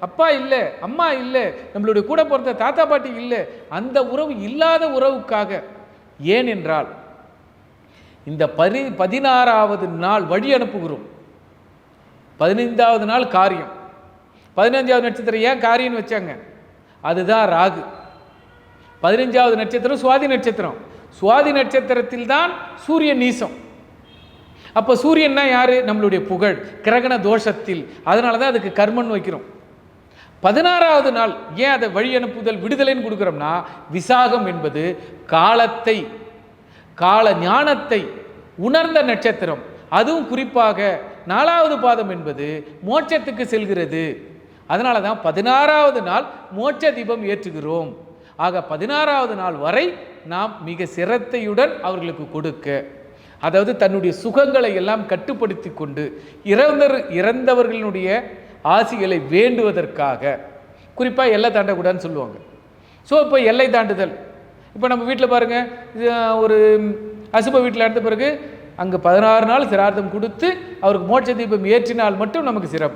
அப்பா இல்லை, அம்மா இல்லை, நம்மளுடைய கூட பிறந்த தாத்தா பாட்டி இல்லை, அந்த உறவு இல்லாத உறவுக்காக. ஏன் என்றால் இந்த 16வது நாள் வழி அனுப்புகிறோம். 15வது நாள் காரியம். 15வது நட்சத்திரம் ஏன் காரியம்னு வச்சாங்க? அதுதான் ராகு. 15வது நட்சத்திரம் சுவாதி நட்சத்திரம். சுவாதி நட்சத்திரத்தில் தான் சூரியன் நீசம். அப்போ சூரியன்னா யாரு? நம்மளுடைய புகழ், கிரகண தோஷத்தில். அதனால தான் அதுக்கு கர்மன் வைக்கிறோம். 16வது நாள் ஏன் அதை வழி அனுப்புதல் விடுதலைன்னு கொடுக்குறோம்னா, விசாகம் என்பது காலத்தை, கால ஞானத்தை உணர்ந்த நட்சத்திரம். அதுவும் குறிப்பாக 4வது பாதம் என்பது மோட்சத்துக்கு செல்கிறது. அதனால தான் 16வது நாள் மோட்ச தீபம் ஏற்றுகிறோம். ஆக 16வது நாள் வரை நாம் மிக சிரத்தையுடன் அவர்களுக்கு கொடுக்க, அதாவது தன்னுடைய சுகங்களை எல்லாம் கட்டுப்படுத்தி கொண்டு இறந்தவர்களுடைய ஆசிகளை வேண்டுவதற்காக. குறிப்பாக எல்லை தாண்டக்கூடாதுன்னு சொல்லுவாங்க. ஸோ இப்போ எல்லை தாண்டுதல், இப்போ நம்ம வீட்டில் பாருங்கள், ஒரு அசுப வீட்டில் எடுத்த பிறகு அங்கே 16 நாள் சிரார்த்தம் கொடுத்து அவருக்கு மோட்ச தீபம் ஏற்றினால் மட்டும் நமக்கு சிறப்பு.